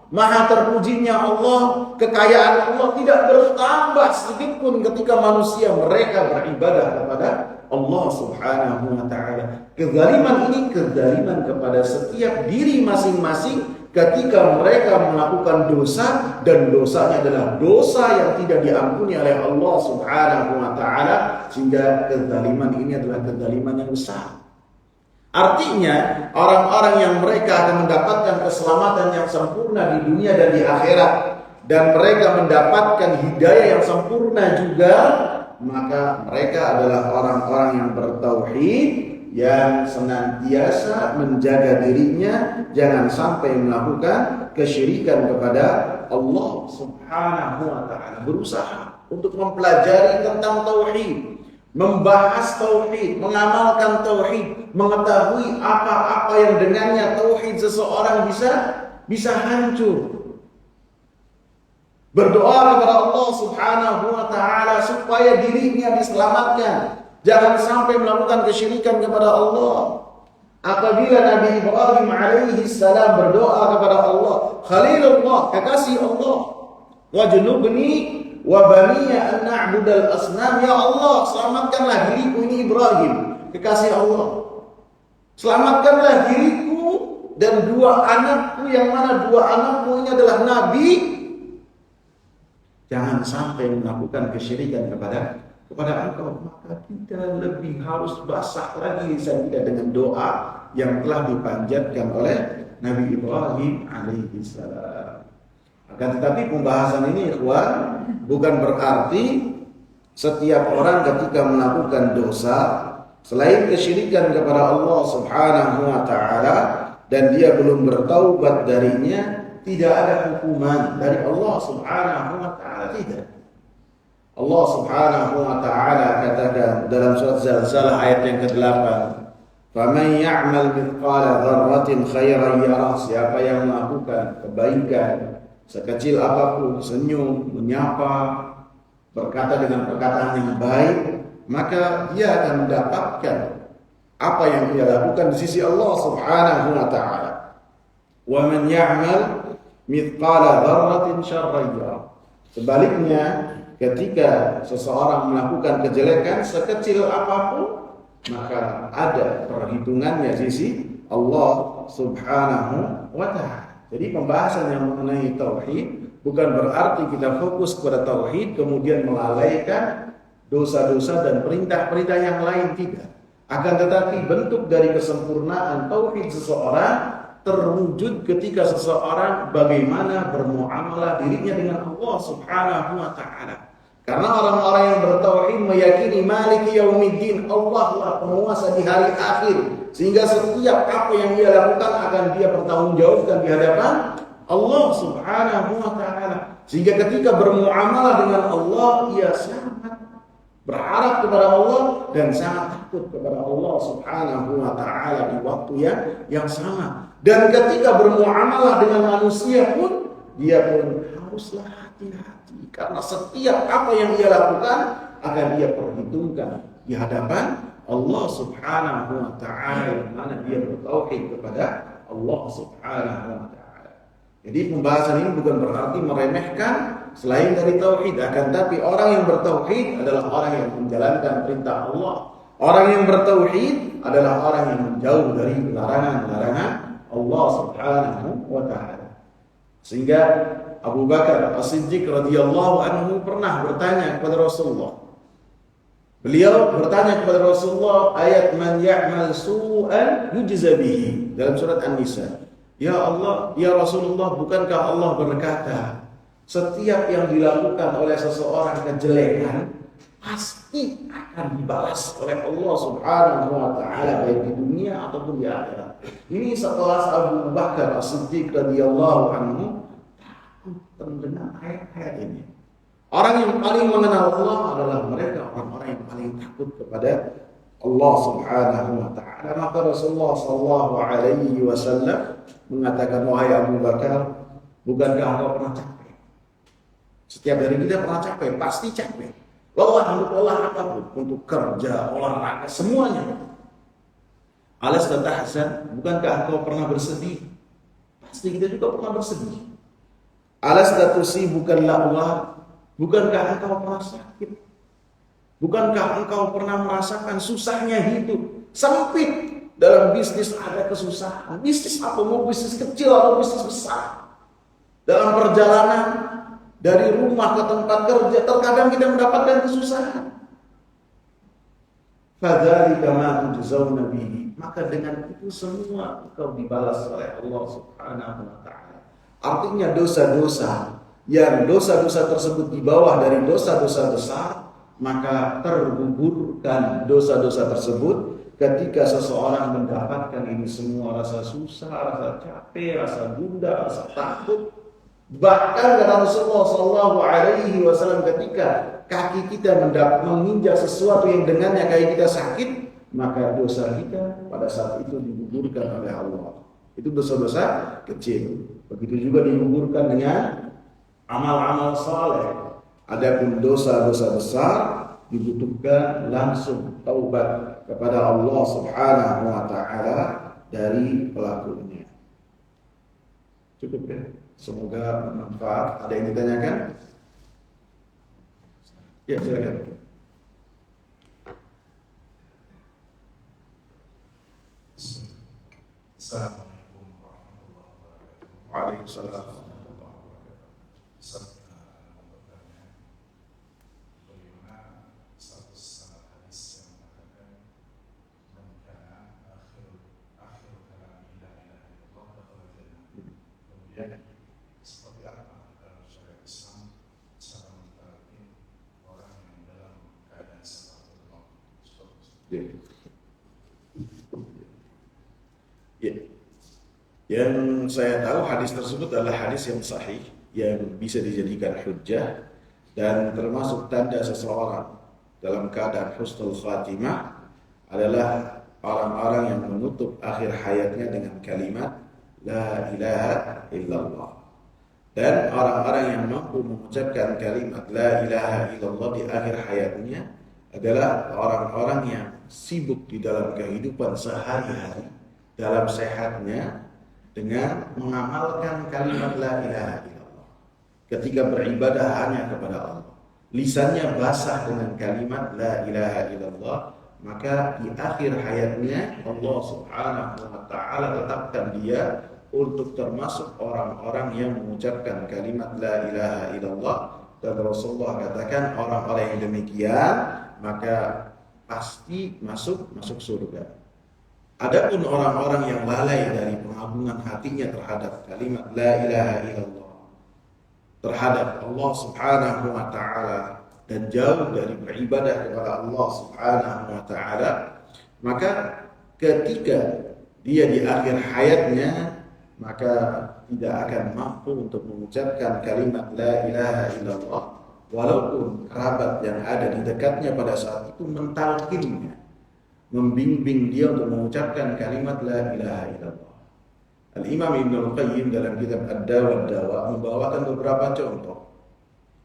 maha terpujinya Allah, kekayaan Allah tidak bertambah sedikit pun ketika manusia mereka beribadah kepada Allah Subhanahu wa taala. Kezaliman ini kezaliman kepada setiap diri masing-masing ketika mereka melakukan dosa, dan dosanya adalah dosa yang tidak diampuni oleh Allah Subhanahu wa taala, sehingga kezaliman ini adalah kezaliman yang besar. Artinya orang-orang yang mereka akan mendapatkan keselamatan yang sempurna di dunia dan di akhirat, dan mereka mendapatkan hidayah yang sempurna juga, maka mereka adalah orang-orang yang bertauhid, yang senantiasa menjaga dirinya jangan sampai melakukan kesyirikan kepada Allah Subhanahu wa taala. Berusaha untuk mempelajari tentang tauhid, membahas tauhid, mengamalkan tauhid, mengetahui apa-apa yang dengannya tauhid seseorang bisa hancur. Berdoa kepada Allah Subhanahu wa taala supaya dirinya diselamatkan, jangan sampai melakukan kesyirikan kepada Allah. Apabila Nabi Ibrahim alaihi salam berdoa kepada Allah, Khalilullah, kekasih Allah, wajnubni wa baniya an na'budal asnam, ya Allah, selamatkanlah diriku ini Ibrahim, kekasih Allah. Selamatkanlah diriku dan dua anakku, yang mana dua anakku ini adalah nabi. Jangan sampai melakukan kesyirikan kepada engkau. Maka kita lebih harus basah lagi lisan kita dengan doa yang telah dipanjatkan oleh Nabi Ibrahim alaihi salam. Akan tetapi pembahasan ini ikhwan bukan berarti setiap orang ketika melakukan dosa selain kesyirikan kepada Allah Subhanahu wa taala dan dia belum bertaubat darinya, tidak ada hukuman dari Allah Subhanahu wa taala, tidak. Allah Subhanahu wa taala katakan dalam surat Zalzalah ayat yang ke-8, "Faman ya'mal mithqala dzarratin khairan yarah." Siapa yang melakukan kebaikan sekecil apapun, senyum, menyapa, berkata dengan perkataan yang baik, maka dia akan mendapatkan apa yang dia lakukan di sisi Allah Subhanahu wa taala. "Wa man ya'mal mithqala dzarratin syarran yarah." Sebaliknya, ketika seseorang melakukan kejelekan sekecil apapun, maka ada perhitungannya di sisi Allah Subhanahu wa taala. Jadi pembahasan yang mengenai tauhid bukan berarti kita fokus kepada tauhid kemudian melalaikan dosa-dosa dan perintah-perintah yang lain, tidak. Akan tetapi bentuk dari kesempurnaan tauhid seseorang terwujud ketika seseorang bagaimana bermuamalah dirinya dengan Allah Subhanahu wa taala. Karena orang-orang yang bertauhid meyakini Maliki Yaumiddin, Allah lah penguasa di hari akhir, sehingga setiap apa yang dia lakukan akan dia pertanggungjawabkan di hadapan Allah Subhanahu wa taala. Sehingga ketika bermuamalah dengan Allah, ia sangat berharap kepada Allah dan sangat takut kepada Allah Subhanahu wa taala di waktu yang sama. Dan ketika bermuamalah dengan manusia pun, dia pun haruslah hati-hati, karena setiap apa yang ia lakukan akan ia perhitungkan di hadapan Allah Subhanahu wa taala, yang mana dia bertauhid kepada Allah Subhanahu wa taala. Jadi pembahasan ini bukan berarti meremehkan selain dari tauhid, akan tapi orang yang bertauhid adalah orang yang menjalankan perintah Allah. Orang yang bertauhid adalah orang yang menjauh dari larangan-larangan Allah Subhanahu wa taala. Sehingga Abu Bakar As-Siddiq radhiyallahu anhu pernah bertanya kepada Rasulullah. Beliau bertanya kepada Rasulullah ayat man ya'mal su'an yujza bihi dalam surat An-Nisa. Ya Allah, ya Rasulullah, bukankah Allah berkata, setiap yang dilakukan oleh seseorang kejelekan pasti akan dibalas oleh Allah Subhanahu wa taala baik di dunia ataupun di akhirat. Ini setelah Abu Bakar As-Siddiq radhiyallahu anhu mendengar ayat-ayat ini. Orang yang paling mengenal Allah adalah mereka orang-orang yang paling takut kepada Allah Subhanahu wa taala. Maka Rasulullah sallallahu alaihi wasallam mengatakan, wahai Abu Bakar, bukankah engkau pernah capek? Setiap hari kita pernah capek, pasti capek. Lelah apapun, untuk kerja, olahraga, semuanya. Alas tatahzan, bukankah engkau pernah bersedih? Pasti kita juga pernah bersedih. Alas tatusi bukanlah Allah, bukankah engkau pernah sakit? Bukankah engkau pernah merasakan susahnya hidup? Sempit. Dalam bisnis ada kesusahan. Bisnis apa? Mau bisnis kecil atau bisnis besar. Dalam perjalanan dari rumah ke tempat kerja, terkadang kita mendapatkan kesusahan. Fadzalika ma tujzauna bihi. Maka dengan itu semua engkau dibalas oleh Allah Subhanahu wa taala. Artinya dosa-dosa yang dosa-dosa tersebut di bawah dari dosa-dosa besar, maka tergugurkan dosa-dosa tersebut ketika seseorang mendapatkan ini semua, rasa susah, rasa capek, rasa gundah, rasa takut. Bahkan kata Rasulullah sallallahu alaihi wasallam, ketika kaki kita menginjak sesuatu yang dengannya kaki kita sakit, maka dosa kita pada saat itu digugurkan oleh Allah. Itu dosa-dosa kecil. Begitu juga digugurkan dengan amal-amal saleh. Adapun dosa-dosa besar dibutuhkan langsung taubat kepada Allah Subhanahu wa taala dari pelakunya. Cukup ya? Semoga bermanfaat. Ada yang ditanyakan? Ya, silakan. Assalamualaikum warahmatullahi wabarakatuh. Waalaikumsalam. Bagaimana status sanad hadis yang mengatakan man kana akhir kalami la ilaha illallah dakhala jannah. Kemudian seperti apa dalam syariat Islam cara mentalkin orang yang dalam keadaan sakaratul maut? Ya. Yang saya tahu hadis tersebut adalah hadis yang sahih, yang bisa dijadikan hujjah dan termasuk tanda seseorang dalam keadaan husnul khatimah adalah orang-orang yang menutup akhir hayatnya dengan kalimat la ilaha illallah. Dan orang-orang yang mampu mengucapkan kalimat la ilaha illallah di akhir hayatnya adalah orang-orang yang sibuk di dalam kehidupan sehari-hari, dalam sehatnya, dengan mengamalkan kalimat la ilaha illallah. Ketika beribadah hanya kepada Allah, lisannya basah dengan kalimat la ilaha illallah, maka di akhir hayatnya Allah Subhanahu wa taala tetapkan dia untuk termasuk orang-orang yang mengucapkan kalimat la ilaha illallah. Dan Rasulullah katakan orang-orang yang demikian maka pasti masuk surga. Adapun orang-orang yang lalai dari pengagungan hatinya terhadap kalimat la ilaha illallah, terhadap Allah Subhanahu wa taala, dan jauh dari beribadah kepada Allah Subhanahu wa taala, maka ketika dia di akhir hayatnya maka tidak akan mampu untuk mengucapkan kalimat la ilaha illallah, walaupun kerabat yang ada di dekatnya pada saat itu mentalkinnya, membimbing dia untuk mengucapkan kalimat la ilaha illallah. Al-Imam Ibnul Qayyim dalam kitab Ad-Dawa wad-Dawa membawakan beberapa contoh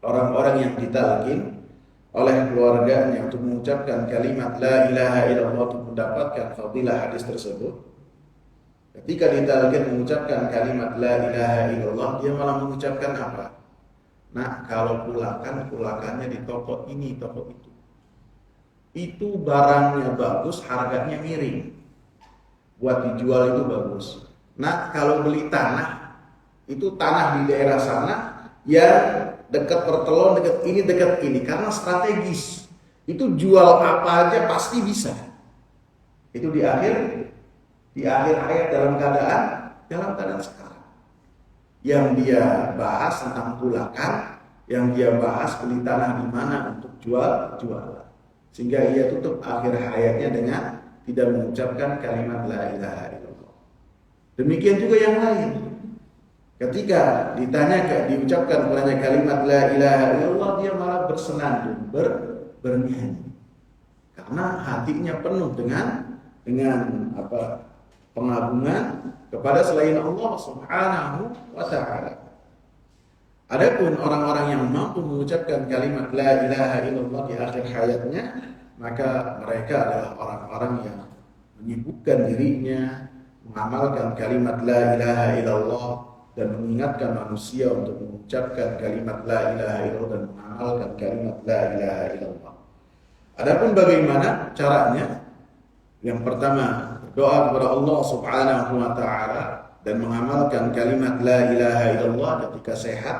orang-orang yang ditalkin oleh keluarganya untuk mengucapkan kalimat la ilaha illallah untuk mendapatkan fadilah hadis tersebut. Ketika ditalqin mengucapkan kalimat la ilaha illallah, dia malah mengucapkan apa? Nah, kalau pulakannya di toko ini, toko itu. Itu barangnya bagus, harganya miring. Buat dijual itu bagus. Nah, kalau beli tanah, itu tanah di daerah sana yang dekat pertelon, dekat ini, karena strategis. Itu jual apa aja pasti bisa. Itu di akhir ayat dalam keadaan sekarang. Yang dia bahas tentang pulakan, yang dia bahas beli tanah di mana untuk jualan. Sehingga ia tutup akhir hayatnya dengan tidak mengucapkan kalimat la ilaha illallah. Demikian juga yang lain. Ketika diucapkan padanya kalimat la ilaha illallah, dia malah bersenandung, bernyanyi. Karena hatinya penuh dengan pengagungan kepada selain Allah Subhanahu wa ta'ala. Adapun orang-orang yang mampu mengucapkan kalimat la ilaha illallah di akhir hayatnya, maka mereka adalah orang-orang yang menyibukkan dirinya mengamalkan kalimat la ilaha illallah dan mengingatkan manusia untuk mengucapkan kalimat la ilaha illallah dan mengamalkan kalimat la ilaha illallah. Adapun bagaimana caranya? Yang pertama, doa kepada Allah Subhanahu wa ta'ala dan mengamalkan kalimat la ilaha illallah ketika sehat,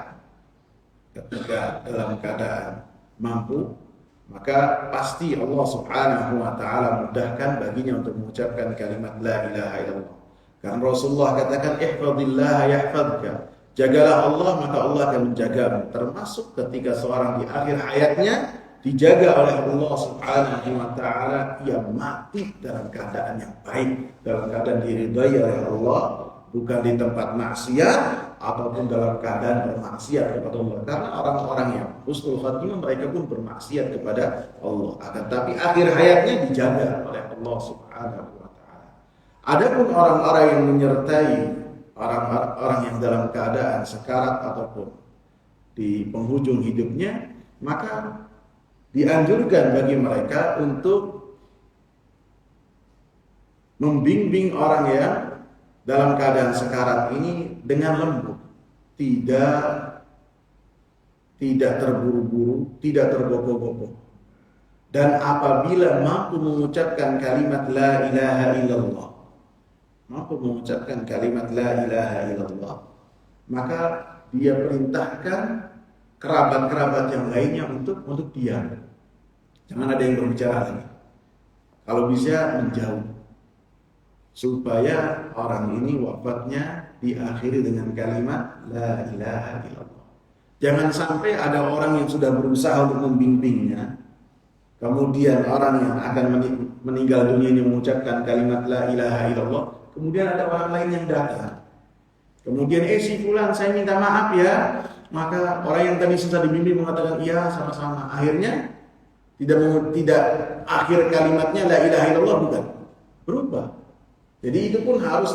ketika dalam keadaan mampu, maka pasti Allah Subhanahu wa ta'ala mudahkan baginya untuk mengucapkan kalimat la ilaha illallah. Karena Rasulullah katakan ihfazillah yahfazka, jagalah Allah maka Allah akan menjagamu. Termasuk ketika seorang di akhir hayatnya dijaga oleh Allah Subhanahu wa ta'ala, ia mati dalam keadaan yang baik, dalam keadaan diridhai oleh Allah, bukan di tempat maksiat ataupun dalam keadaan bermaksiat kepada Allah. Karena orang-orang yang husnul khatimah, mereka pun bermaksiat kepada Allah, akan tapi akhir hayatnya dijaga oleh Allah Subhanahu wa ta'ala. Adapun orang-orang yang menyertai orang-orang yang dalam keadaan sekarat ataupun di penghujung hidupnya, maka dianjurkan bagi mereka untuk membimbing orang yang dalam keadaan sekarat ini dengan lembut, tidak terburu-buru, tidak tergopoh-gopoh. Dan apabila mampu mengucapkan kalimat la ilaha illallah, maka dia perintahkan kerabat-kerabat yang lainnya untuk diam. Jangan ada yang berbicara lagi. Kalau bisa menjauh, supaya orang ini wafatnya diakhiri dengan kalimat la ilaha illallah. Jangan sampai ada orang yang sudah berusaha untuk membimbingnya, kemudian orang yang akan meninggal dunia ini mengucapkan kalimat la ilaha illallah, kemudian ada orang lain yang datang, kemudian si fulan saya minta maaf ya, maka orang yang tadi susah dibimbing mengatakan iya sama-sama. Akhirnya tidak akhir kalimatnya la ilaha illallah bukan berubah. Jadi itu pun harus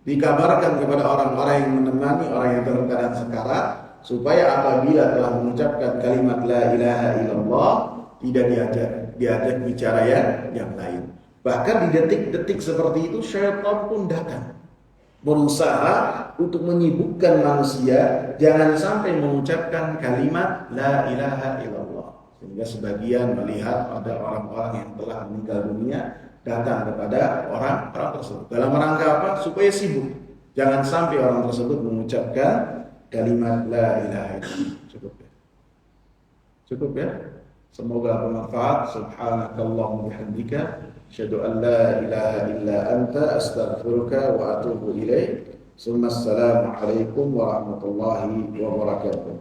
dikabarkan kepada orang-orang yang menemani orang yang dalam keadaan sekarat, supaya apabila telah mengucapkan kalimat la ilaha illallah tidak diajak bicara yang lain. Bahkan di detik-detik seperti itu syaitan pun datang berusaha untuk menyibukkan manusia jangan sampai mengucapkan kalimat la ilaha illallah, sehingga sebagian melihat ada orang-orang yang telah meninggal dunia datang kepada orang tersebut dalam rangka apa? Supaya sibuk, jangan sampai orang tersebut mengucapkan kalimat la ilaha illallah. Cukup ya? Semoga bermanfaat. Subhanakallahumma bihamdika asyhadu an la ilaha illa anta astaghfiruka wa atubu ilaik. Assalamu alaikum warahmatullahi wabarakatuh.